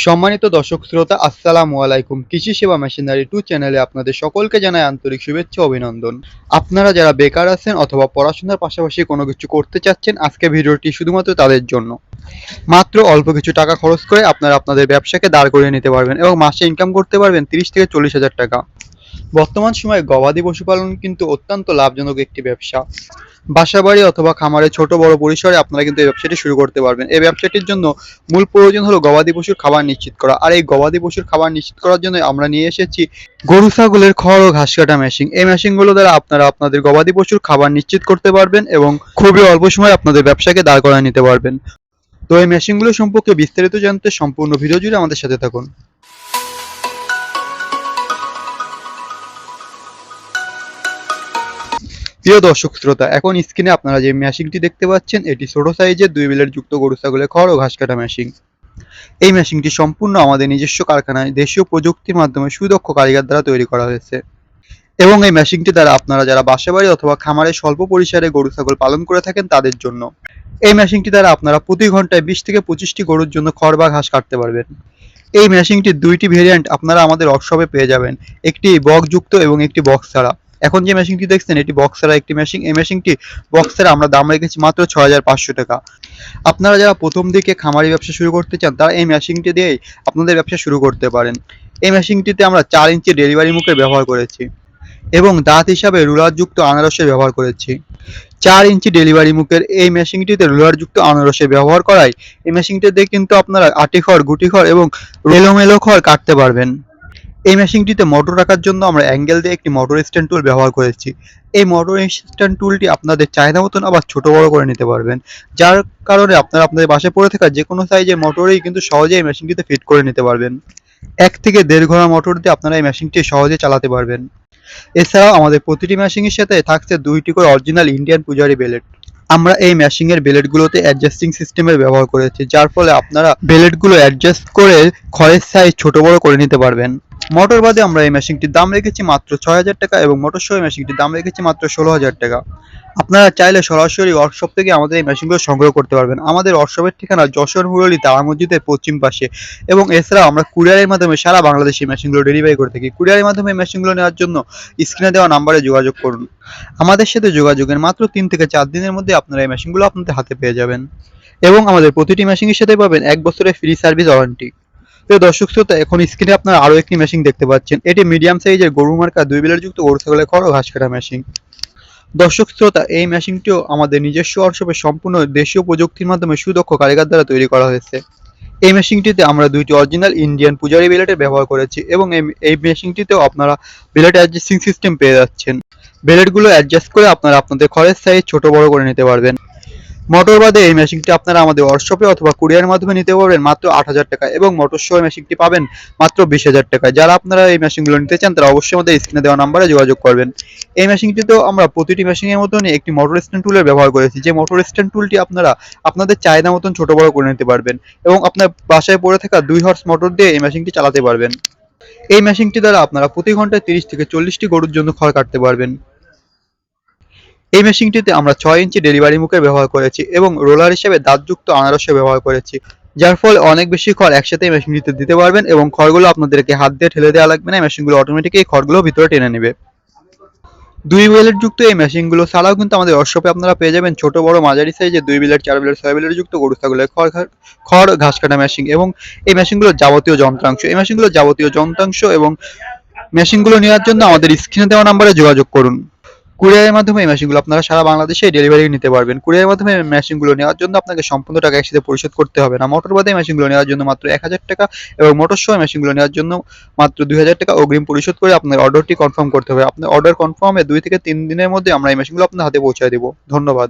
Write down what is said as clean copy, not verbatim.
সম্মানিত দর্শক শ্রোতা, আসসালামু আলাইকুম। কৃষি সেবা মেশিনারি 2 চ্যানেলে আপনাদের সকলকে জানাই আন্তরিক শুভেচ্ছা ও অভিনন্দন। আপনারা যারা বেকার আছেন অথবা পড়াশোনার পাশাপাশি কোনো কিছু করতে চাচ্ছেন, আজকে ভিডিওটি শুধুমাত্র তাদের জন্য। মাত্র অল্প কিছু টাকা খরচ করে আপনারা আপনাদের ব্যবসাকে দাঁড় করিয়ে নিতে পারবেন এবং মাসে ইনকাম করতে পারবেন 30 থেকে 40 হাজার টাকা। বর্তমান সময়ে গবাদি পশুপালন কিন্তু অত্যন্ত লাভজনক একটি ব্যবসা। বাসাবাড়ি অথবা খামারে ছোট বড় পরিসরে আপনারা কিন্তু এই ব্যবসাটি শুরু করতে পারবেন। এই ব্যবসাটির জন্য মূল প্রয়োজন হলো গবাদি পশুর খাবার নিশ্চিত করা। আর এই গবাদি পশুর খাবার নিশ্চিত করার জন্য আমরা নিয়ে এসেছি গরু ছাগলের খড় ও ঘাস কাটা মেশিন। এই মেশিনগুলো দ্বারা আপনারা আপনাদের গবাদি পশুর খাবার নিশ্চিত করতে পারবেন এবং খুবই অল্প সময়ে আপনাদের ব্যবসাকে দাঁড় করায় নিতে পারবেন। তো এই মেশিনগুলো সম্পর্কে বিস্তারিত জানতে সম্পূর্ণ ভিডিও জুড়ে আমাদের সাথে থাকুন। প্রিয় দর্শক শ্রোতা, এখন স্ক্রিনে আপনারা যে মেশিনটি দেখতে পাচ্ছেন, এটি ছোট সাইজের 2 বিলার যুক্ত গরু ছাগলের খড় ও ঘাস কাটা মেশিন। এই মেশিনটি সম্পূর্ণ আমাদের নিজস্ব কারখানায় দেশীয় প্রযুক্তির মাধ্যমে সুদক্ষ কারিগর দ্বারা তৈরি করা হয়েছে এবং এই মেশিনটি দ্বারা আপনারা যারা বাসাবাড়ি অথবা খামারে স্বল্প পরিসরে গরু ছাগল পালন করে থাকেন তাদের জন্য। এই মেশিনটি দ্বারা আপনারা প্রতি ঘন্টায় 20 থেকে 25টি গরুর জন্য খড় বা ঘাস কাটতে পারবেন। এই মেশিনটির 2টি ভেরিয়েন্ট আপনারা আমাদের ওয়ার্কশপে পেয়ে যাবেন, একটি বক্স যুক্ত এবং একটি বক্স ছাড়া। এখন যে মেশিনটি দেখছেন এটি বক্স ছাড়া একটি মেশিন। এই মেশিনটি বক্স ছাড়া আমরা দাম রেখেছি মাত্র 6,500 টাকা। আপনারা যারা প্রথম দিকে খামারি ব্যবসা শুরু করতে চান তারা এই মেশিনটি দিয়েই আপনাদের ব্যবসা শুরু করতে পারেন। এই মেশিনটিতে আমরা 4 ইঞ্চি ডেলিভারি মুখের ব্যবহার করেছি এবং দাঁত হিসাবে রুলার যুক্ত আনারসের ব্যবহার করেছি। 4 ইঞ্চি ডেলিভারি মুখের এই মেশিনটিতে রুলার যুক্ত আনারসের ব্যবহার করায় এই মেশিনটিতে কিন্তু আপনারা আটি খড়, গুটি খড় এবং এলোমেলো খড় কাটতে পারবেন। এই মেশিনটিতে মোটর রাখার জন্য আমরা অ্যাঙ্গেল দিয়ে একটি মোটর স্ট্যান্ড টুল ব্যবহার করেছি। এই মোটর স্ট্যান্ড টুলটি আপনাদের চাহিদা মতন আবার ছোট বড় করে নিতে পারবেন, যার কারণে আপনারা আপনাদের বাসায় পড়ে থাকা যে কোনো সাইজের মোটরেই কিন্তু সহজেই এই মেশিনটিতে ফিট করে নিতে পারবেন। 1 থেকে 1.5 ঘোড়া মোটর দিয়ে আপনারা এই মেশিনটি সহজে চালাতে পারবেন। এছাড়াও আমাদের প্রতিটি মেশিনের সাথে থাকছে 2টি করে অরিজিনাল ইন্ডিয়ান পূজারি বেলেট। আমরা এই মেশিনের বেলেটগুলোতে অ্যাডজাস্টিং সিস্টেমের ব্যবহার করেছি, যার ফলে আপনারা বেলেটগুলো অ্যাডজাস্ট করে খড়ের সাইজ ছোট বড় করে নিতে পারবেন। মোটর বাদে আমরা এই মেশিনটির দাম রেখেছি মাত্র 6,000 টাকা এবং মোটর সহ মেশিনটির দাম রেখেছি মাত্র 16,000 টাকা। আপনারা চাইলে সরাসরি ওয়ার্কশপ থেকে আমাদের এই মেশিনগুলো সংগ্রহ করতে পারবেন। আমাদের ওয়ার্কশপের ঠিকানা যশোর মুরলী তারা মসজিদের পশ্চিম পাশে এবং এছাড়াও আমরা কুরিয়ারের মাধ্যমে সারা বাংলাদেশে মেশিনগুলো ডেলিভারি করে থাকি। কুরিয়ারের মাধ্যমে মেশিনগুলো নেওয়ার জন্য স্ক্রিনে দেওয়া নাম্বারে যোগাযোগ করুন। আমাদের সাথে যোগাযোগের মাত্র 3 থেকে 4 দিনের মধ্যে আপনারা এই মেশিনগুলো আপনাদের হাতে পেয়ে যাবেন এবং আমাদের প্রতিটি মেশিনের সাথে পাবেন 1 বছরের ফ্রি সার্ভিস ওয়ারেন্টি। প্রিয় দর্শক শ্রোতা, এখন স্ক্রিনে আপনারা আরও একটি মেশিন দেখতে পাচ্ছেন। এটি মিডিয়াম সাইজের গরু মার্কা 2 বিলার যুক্ত গরু ছাগলের খড় ও ঘাস কাটা মেশিন। দর্শক শ্রোতা, এই মেশিনটিও আমাদের নিজস্ব ওয়ার্কশপে সম্পূর্ণ দেশীয় প্রযুক্তির মাধ্যমে সুদক্ষ কারিগর দ্বারা তৈরি করা হয়েছে। এই মেশিনটিতে আমরা 2টি অরিজিনাল ইন্ডিয়ান পূজারি বেলেটের ব্যবহার করেছি এবং এই মেশিনটিতেও আপনারা বেলেট অ্যাডজাস্টিং সিস্টেম পেয়ে যাচ্ছেন। বেলেটগুলো অ্যাডজাস্ট করে আপনারা আপনাদের খড়ের সাইজ ছোট বড় করে নিতে পারবেন। মোটর বাদে এই মেশিনটি আপনারা আমাদের ওয়ার্কশপে অথবা কুরিয়ারের মাধ্যমে নিতে পারবেন মাত্র 8,000 টাকা এবং মোটর সহ মেশিনটি পাবেন মাত্র 20,000 টাকায়। যারা আপনারা এই মেশিনগুলো নিতে চান তারা অবশ্যই আমাদের স্ক্রিনে দেওয়া নাম্বারে যোগাযোগ করবেন। এই মেশিনটিতেও আমরা প্রতিটি মেশিনের মতনই একটি মোটর স্ট্যান্ড টুলের ব্যবহার করেছি, যে মোটর স্ট্যান্ড টুলটি আপনারা আপনাদের চাহিদা মতন ছোট বড় করে নিতে পারবেন এবং আপনার বাসায় পড়ে থাকা 2 হর্স মোটর দিয়ে এই মেশিনটি চালাতে পারবেন। এই মেশিনটি দ্বারা আপনারা প্রতি ঘন্টায় 30 থেকে 40টি গরুর জন্য খড় কাটতে পারবেন। এই মেশিনটিতে আমরা 6 ইঞ্চি ডেলিভারি মুখের ব্যবহার করেছি এবং রোলার হিসেবে দাঁতযুক্ত আনারসের ব্যবহার করেছি, যার ফলে অনেক বেশি খড় একসাথে মেশিনটিতে দিতে পারবেন এবং খড়গুলো আপনাদেরকে হাত দিয়ে ঠেলে দেওয়া লাগবে না। মেশিনগুলো অটোমেটিক এই খড়গুলো ভিতরে টেনে নেবে। 2 বেলেট যুক্ত এই মেশিনগুলো ছাড়াও কিন্তু আমাদের ওয়ার্কশপে আপনারা পেয়ে যাবেন ছোট বড় মাঝারি সাইজে 2 বেলেট, 4 বেলেট, 6 বেলেট যুক্ত গরু ছাগলের খড় ঘাস কাটা মেশিন এবং এই মেশিনগুলোর যাবতীয় যন্ত্রাংশ। এই মেশিনগুলোর যাবতীয় যন্ত্রাংশ এবং মেশিনগুলো নেওয়ার জন্য আমাদের স্ক্রিনে দেওয়া নাম্বারে যোগাযোগ করুন। কুরিয়ারের মাধ্যমে এই মেশিনগুলো আপনারা সারা বাংলাদেশে ডেলিভারি নিতে পারবেন। কুরিয়ারের মাধ্যমে মেশিনগুলো নেওয়ার জন্য আপনাকে সম্পূর্ণ টাকা একসাথে পরিশোধ করতে হবে না। মোটর বাদে মেশিনগুলো নেওয়ার জন্য মাত্র 1,000 টাকা এবং মোটর সহ মেশিনগুলো নেওয়ার জন্য মাত্র 2,000 টাকা অগ্রিম পরিশোধ করে আপনার অর্ডারটি কনফার্ম করতে হবে। আপনার অর্ডার কনফার্মে 2 থেকে 3 দিনের মধ্যে আমরা এই মেশিনগুলো আপনার হাতে পৌঁছে দেব। ধন্যবাদ।